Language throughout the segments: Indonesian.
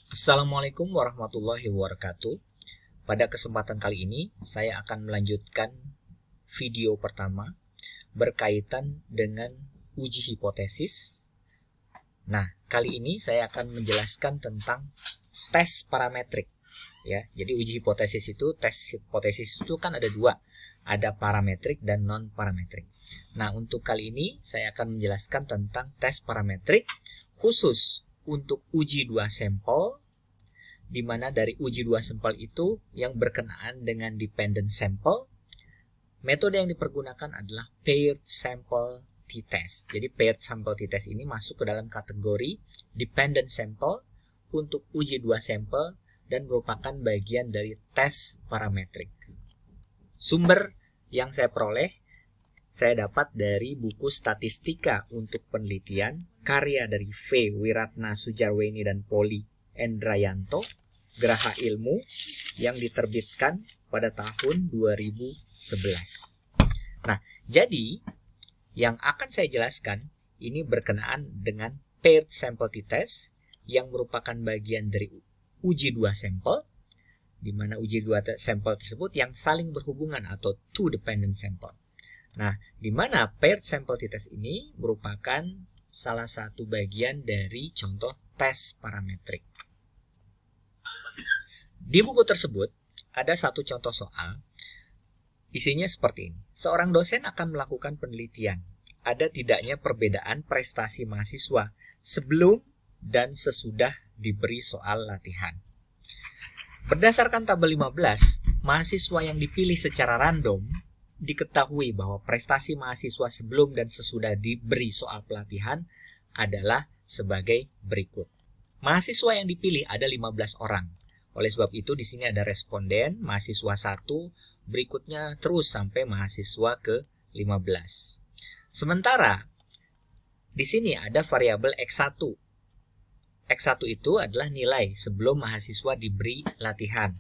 Assalamualaikum warahmatullahi wabarakatuh. Pada kesempatan kali ini, saya akan melanjutkan video pertama berkaitan dengan uji hipotesis. Nah, kali ini saya akan menjelaskan tentang tes parametrik. Ya, jadi uji hipotesis itu kan ada dua, ada parametrik dan non parametrik. Nah, untuk kali ini saya akan menjelaskan tentang tes parametrik khusus untuk uji dua sampel, di mana dari uji dua sampel itu yang berkenaan dengan dependent sample, metode yang dipergunakan adalah paired sample t-test. Jadi paired sample t-test ini masuk ke dalam kategori dependent sample untuk uji dua sampel dan merupakan bagian dari tes parametrik. Sumber yang saya peroleh, saya dapat dari buku Statistika untuk Penelitian, karya dari V. Wiratna Sujarweni dan Poli Endrayanto, Graha Ilmu, yang diterbitkan pada tahun 2011. Nah, jadi yang akan saya jelaskan ini berkenaan dengan paired sample t-test yang merupakan bagian dari uji dua sampel, di mana uji dua sampel tersebut yang saling berhubungan atau two dependent sample. Nah, di mana paired sample t-test ini merupakan salah satu bagian dari contoh tes parametrik. Di buku tersebut ada satu contoh soal, isinya seperti ini. Seorang dosen akan melakukan penelitian. Ada tidaknya perbedaan prestasi mahasiswa sebelum dan sesudah diberi soal latihan. Berdasarkan tabel 15, mahasiswa yang dipilih secara random diketahui bahwa prestasi mahasiswa sebelum dan sesudah diberi soal pelatihan adalah sebagai berikut. Mahasiswa yang dipilih ada 15 orang. Oleh sebab itu di sini ada responden, mahasiswa 1, berikutnya terus sampai mahasiswa ke-15. Sementara di sini ada variabel X1. X1 itu adalah nilai sebelum mahasiswa diberi latihan.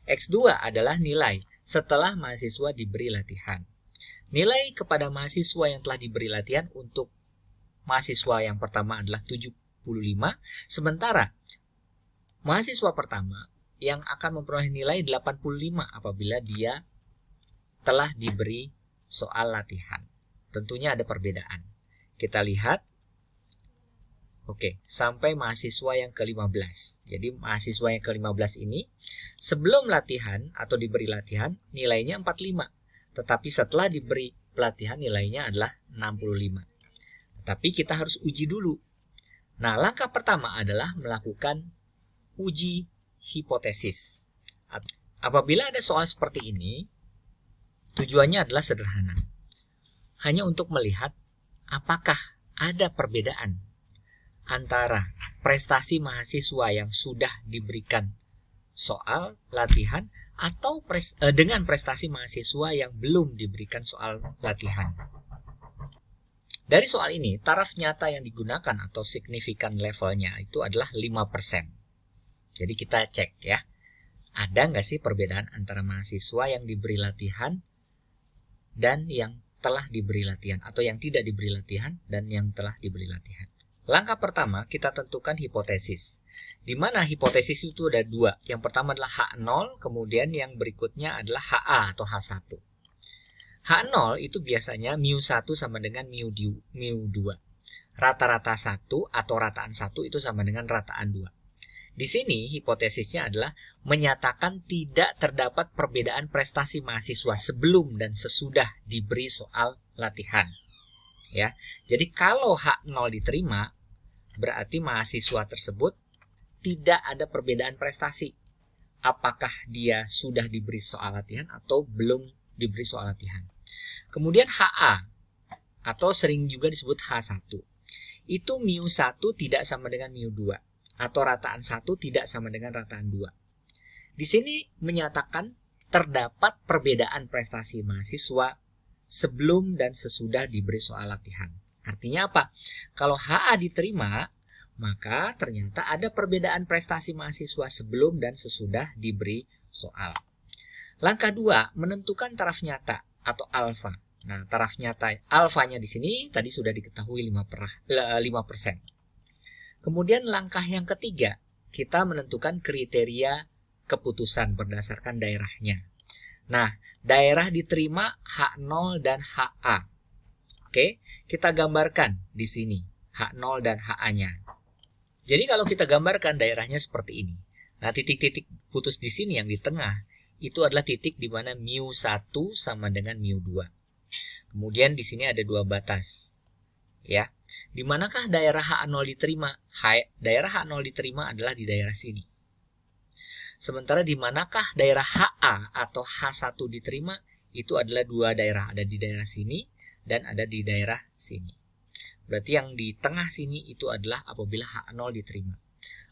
X2 adalah nilai setelah mahasiswa diberi latihan. Nilai kepada mahasiswa yang telah diberi latihan untuk mahasiswa yang pertama adalah 75, sementara mahasiswa pertama yang akan memperoleh nilai 85 apabila dia telah diberi soal latihan. Tentunya ada perbedaan. Kita lihat. Oke, sampai mahasiswa yang ke-15. Jadi mahasiswa yang ke-15 ini sebelum latihan atau diberi latihan nilainya 45. Tetapi setelah diberi pelatihan nilainya adalah 65. Tetapi kita harus uji dulu. Nah, langkah pertama adalah melakukan uji hipotesis. Apabila ada soal seperti ini, tujuannya adalah sederhana. Hanya untuk melihat apakah ada perbedaan antara prestasi mahasiswa yang sudah diberikan soal latihan atau dengan prestasi mahasiswa yang belum diberikan soal latihan. Dari soal ini, taraf nyata yang digunakan atau signifikan levelnya itu adalah 5%. Jadi kita cek ya, ada nggak sih perbedaan antara mahasiswa yang diberi latihan dan yang telah diberi latihan, atau yang tidak diberi latihan dan yang telah diberi latihan. Langkah pertama, kita tentukan hipotesis. Di mana hipotesis itu ada dua. Yang pertama adalah H0, kemudian yang berikutnya adalah HA atau H1. H0 itu biasanya mu1 sama dengan mu2. Rata-rata 1 atau rataan 1 itu sama dengan rataan 2. Di sini hipotesisnya adalah menyatakan tidak terdapat perbedaan prestasi mahasiswa sebelum dan sesudah diberi soal latihan. Ya. Jadi kalau H0 diterima, berarti mahasiswa tersebut tidak ada perbedaan prestasi. Apakah dia sudah diberi soal latihan atau belum diberi soal latihan. Kemudian HA atau sering juga disebut H1. Itu mu1 tidak sama dengan mu2 atau rataan 1 tidak sama dengan rataan 2. Di sini menyatakan terdapat perbedaan prestasi mahasiswa sebelum dan sesudah diberi soal latihan. Artinya apa? Kalau HA diterima, maka ternyata ada perbedaan prestasi mahasiswa sebelum dan sesudah diberi soal. Langkah 2, menentukan taraf nyata atau alfa. Nah, taraf nyata alfanya di sini tadi sudah diketahui 5%. Kemudian langkah yang ketiga, kita menentukan kriteria keputusan berdasarkan daerahnya. Nah, daerah diterima H0 dan HA. Oke, kita gambarkan di sini H0 dan HA-nya. Jadi kalau kita gambarkan daerahnya seperti ini. Nah, titik-titik putus di sini yang di tengah itu adalah titik di mana mu1 sama dengan mu2. Kemudian di sini ada dua batas. Ya. Di manakah daerah H0 diterima? Daerah H0 diterima adalah di daerah sini. Sementara di manakah daerah HA atau H1 diterima? Itu adalah dua daerah, ada di daerah sini dan ada di daerah sini. Berarti yang di tengah sini itu adalah apabila H0 diterima.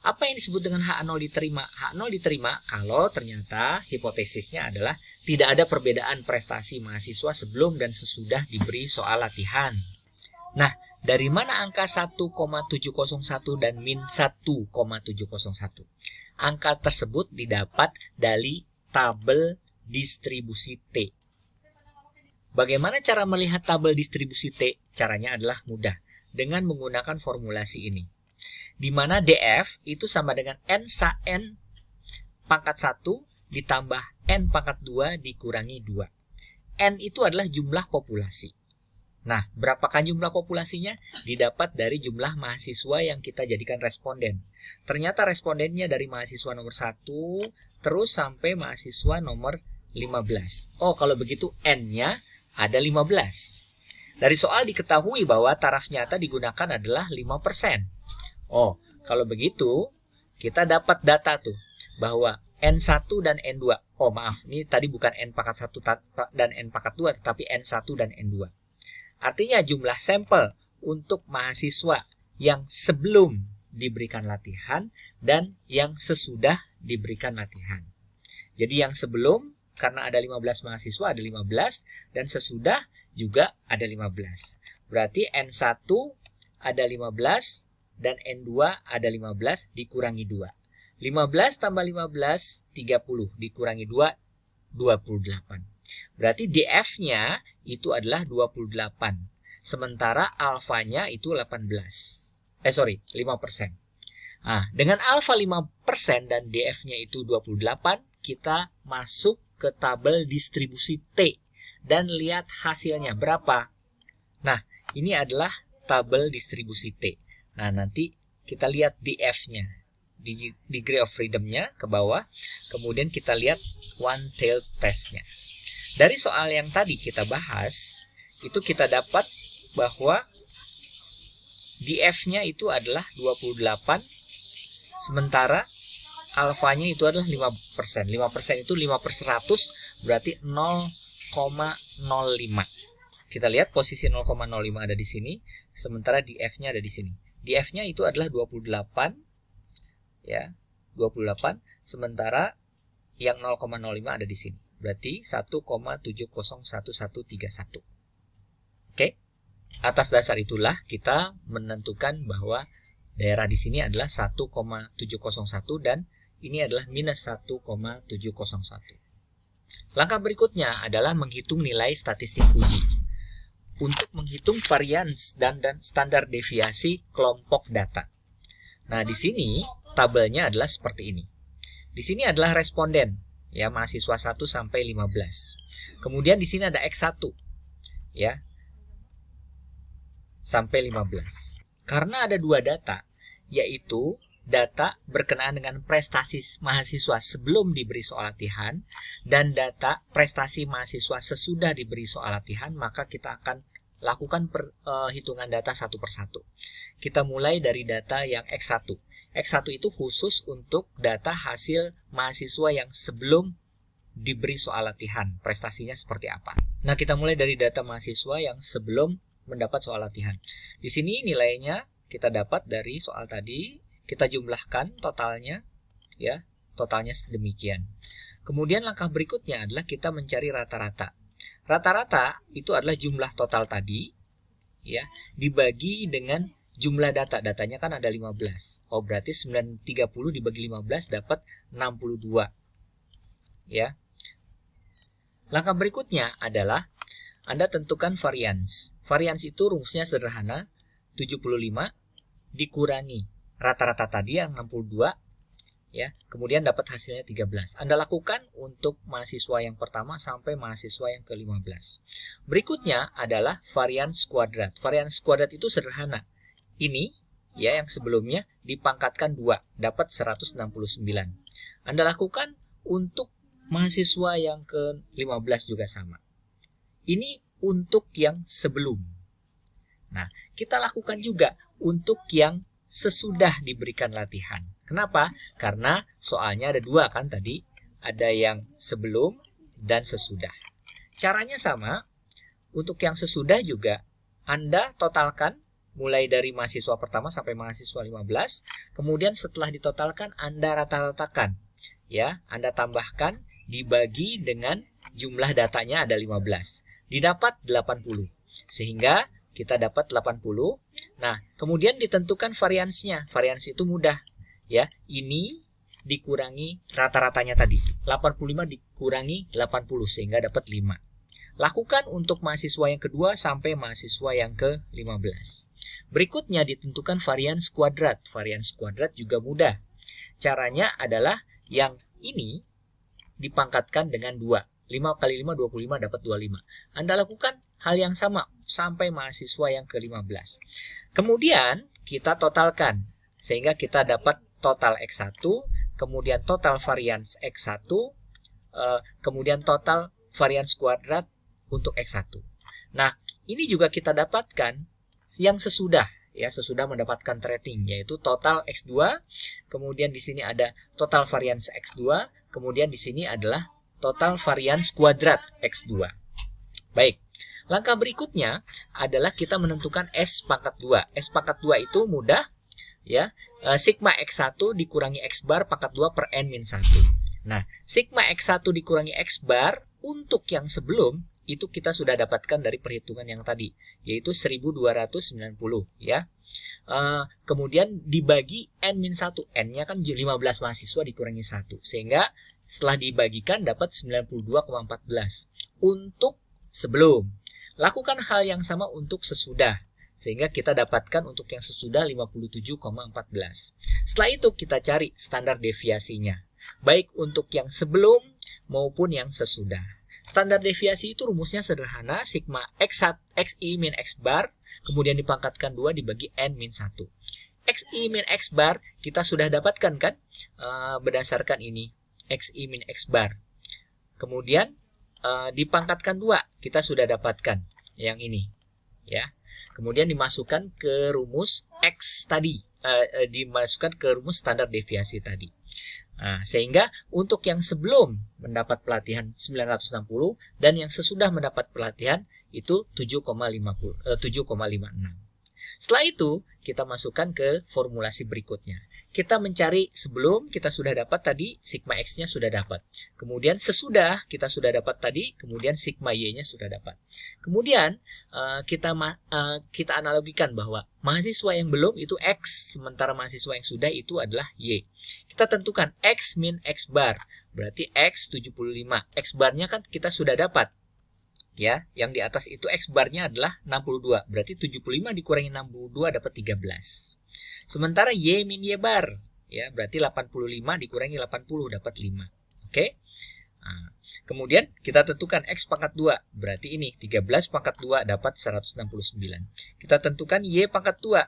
Apa yang disebut dengan H0 diterima? H0 diterima kalau ternyata hipotesisnya adalah tidak ada perbedaan prestasi mahasiswa sebelum dan sesudah diberi soal latihan. Nah, dari mana angka 1,701 dan min 1,701? Angka tersebut didapat dari tabel distribusi T. Bagaimana cara melihat tabel distribusi T? Caranya adalah mudah, dengan menggunakan formulasi ini. Di mana DF itu sama dengan N pangkat 1 ditambah N pangkat 2 dikurangi 2. N itu adalah jumlah populasi. Nah, berapakah jumlah populasinya? Didapat dari jumlah mahasiswa yang kita jadikan responden. Ternyata respondennya dari mahasiswa nomor 1 terus sampai mahasiswa nomor 15. Oh, kalau begitu N-nya ada 15. Dari soal diketahui bahwa taraf nyata digunakan adalah 5%. Oh, kalau begitu kita dapat data tuh bahwa N1 dan N2. Oh, maaf, ini tadi bukan N pangkat 1 dan N pangkat 2, tetapi N1 dan N2. Artinya jumlah sampel untuk mahasiswa yang sebelum diberikan latihan dan yang sesudah diberikan latihan. Jadi yang sebelum karena ada 15 mahasiswa ada 15 dan sesudah juga ada 15. Berarti N1 ada 15 dan N2 ada 15 dikurangi 2. 15 tambah 15 30 dikurangi 2 28. Berarti DF-nya itu adalah 28. Sementara alfanya itu 5%. Nah, dengan alfa 5% dan DF-nya itu 28, kita masuk ke tabel distribusi T dan lihat hasilnya berapa. Nah, ini adalah tabel distribusi T. Nah, nanti kita lihat DF-nya, degree of freedom-nya ke bawah. Kemudian kita lihat one-tailed test-nya. Dari soal yang tadi kita bahas, itu kita dapat bahwa DF-nya itu adalah 28, sementara alfanya itu adalah 5%. 5% itu 5/100, berarti 0,05. Kita lihat posisi 0,05 ada di sini, sementara DF-nya ada di sini. DF-nya itu adalah 28, ya, 28, sementara yang 0,05 ada di sini. Berarti 1,701131. Oke. Atas dasar itulah kita menentukan bahwa daerah di sini adalah 1,701 dan ini adalah minus 1,701. Langkah berikutnya adalah menghitung nilai statistik uji. Untuk menghitung varians dan standar deviasi kelompok data. Nah, di sini tabelnya adalah seperti ini. Di sini adalah responden. Ya, mahasiswa 1 sampai 15. Kemudian di sini ada X1 ya. Sampai 15. Karena ada dua data, yaitu data berkenaan dengan prestasi mahasiswa sebelum diberi soal latihan dan data prestasi mahasiswa sesudah diberi soal latihan, maka kita akan lakukan perhitungan data satu persatu. Kita mulai dari data yang X1. X1 itu khusus untuk data hasil mahasiswa yang sebelum diberi soal latihan. Prestasinya seperti apa. Nah, kita mulai dari data mahasiswa yang sebelum mendapat soal latihan. Di sini nilainya kita dapat dari soal tadi. Kita jumlahkan totalnya. Ya, totalnya sedemikian. Kemudian langkah berikutnya adalah kita mencari rata-rata. Rata-rata itu adalah jumlah total tadi. Ya, dibagi dengan jumlah data. Datanya kan ada 15. Oh, berarti 930 dibagi 15 dapat 62. Ya. Langkah berikutnya adalah Anda tentukan varians. Varians itu rumusnya sederhana. 75 dikurangi rata-rata tadi yang 62 ya. Kemudian dapat hasilnya 13. Anda lakukan untuk mahasiswa yang pertama sampai mahasiswa yang ke-15. Berikutnya adalah varians kuadrat. Varians kuadrat itu sederhana. Ini ya yang sebelumnya dipangkatkan 2, dapat 169. Anda lakukan untuk mahasiswa yang ke-15 juga sama. Ini untuk yang sebelum. Nah, kita lakukan juga untuk yang sesudah diberikan latihan. Kenapa? Karena soalnya ada 2 kan tadi. Ada yang sebelum dan sesudah. Caranya sama. Untuk yang sesudah juga Anda totalkan mulai dari mahasiswa pertama sampai mahasiswa 15. Kemudian setelah ditotalkan Anda rata-ratakan. Ya, Anda tambahkan dibagi dengan jumlah datanya ada 15. Didapat 80. Sehingga kita dapat 80. Nah, kemudian ditentukan variansnya. Varians itu mudah. Ya, ini dikurangi rata-ratanya tadi. 85 dikurangi 80 sehingga dapat 5. Lakukan untuk mahasiswa yang kedua sampai mahasiswa yang ke-15. Berikutnya ditentukan varians kuadrat. Varians kuadrat juga mudah. Caranya adalah yang ini dipangkatkan dengan 2. 5 kali 5, 25 dapat 25. Anda lakukan hal yang sama sampai mahasiswa yang ke-15. Kemudian kita totalkan. Sehingga kita dapat total X1, kemudian total varians X1, kemudian total varians kuadrat untuk X1. Nah, ini juga kita dapatkan yang sesudah. Ya, sesudah mendapatkan rating, yaitu total X2, kemudian di sini ada total varians X2, kemudian di sini adalah total varians kuadrat X2. Baik, langkah berikutnya adalah kita menentukan S pangkat 2. S pangkat 2 itu mudah, ya. Sigma X1 dikurangi X bar pangkat 2 per N-1. Nah, sigma X1 dikurangi X bar untuk yang sebelum, itu kita sudah dapatkan dari perhitungan yang tadi, yaitu 1290, ya. Kemudian dibagi N-1. N-nya kan 15 mahasiswa dikurangi 1. Sehingga setelah dibagikan dapat 92,14 untuk sebelum. Lakukan hal yang sama untuk sesudah. Sehingga kita dapatkan untuk yang sesudah 57,14. Setelah itu kita cari standar deviasinya. Baik untuk yang sebelum maupun yang sesudah. Standar deviasi itu rumusnya sederhana. Sigma XI min X bar. Kemudian dipangkatkan 2 dibagi N min 1. XI min X bar kita sudah dapatkan kan? Berdasarkan ini. XI min X bar. Kemudian dipangkatkan 2. Kita sudah dapatkan yang ini. Ya. Kemudian dimasukkan ke rumus X tadi. Dimasukkan ke rumus standar deviasi tadi. Nah, sehingga untuk yang sebelum mendapat pelatihan 960 dan yang sesudah mendapat pelatihan itu 7,56. Setelah itu kita masukkan ke formulasi berikutnya. Kita mencari sebelum kita sudah dapat tadi sigma X-nya sudah dapat. Kemudian sesudah kita sudah dapat tadi, kemudian sigma Y-nya sudah dapat. Kemudian kita analogikan bahwa mahasiswa yang belum itu X, sementara mahasiswa yang sudah itu adalah Y. Kita tentukan X min X bar, berarti X 75. X barnya kan kita sudah dapat. Ya, yang di atas itu X barnya adalah 62, berarti 75 dikurangi 62 dapat 13. Sementara Y min Y bar, ya berarti 85 dikurangi 80 dapat 5. Oke? Nah, kemudian kita tentukan X pangkat 2, berarti ini 13 pangkat 2 dapat 169. Kita tentukan Y pangkat 2,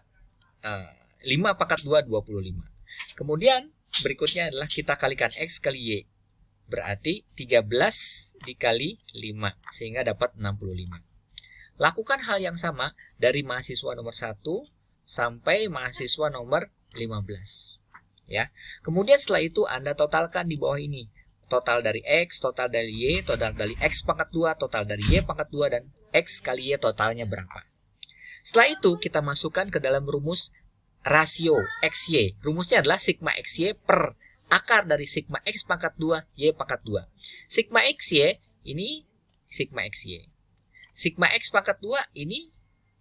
5 pangkat 2, 25. Kemudian berikutnya adalah kita kalikan X kali Y, berarti 13 dikali 5, sehingga dapat 65. Lakukan hal yang sama dari mahasiswa nomor 1 sampai mahasiswa nomor 15. Ya. Kemudian setelah itu Anda totalkan di bawah ini. Total dari X, total dari Y, total dari X pangkat 2, total dari Y pangkat 2, dan X kali Y totalnya berapa. Setelah itu kita masukkan ke dalam rumus rasio XY. Rumusnya adalah sigma XY per akar dari sigma X pangkat 2, Y pangkat 2. Sigma XY ini sigma XY. Sigma X pangkat 2 ini,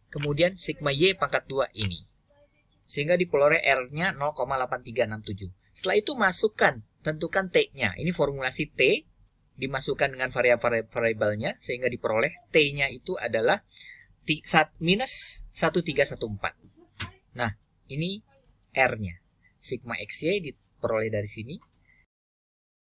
kemudian sigma Y pangkat 2 ini. Sehingga diperoleh R-nya 0,8367. Setelah itu masukkan, tentukan T-nya. Ini formulasi T, dimasukkan dengan variabelnya, sehingga diperoleh T-nya itu adalah minus 1314. Nah, ini R-nya. Sigma XY peroleh dari sini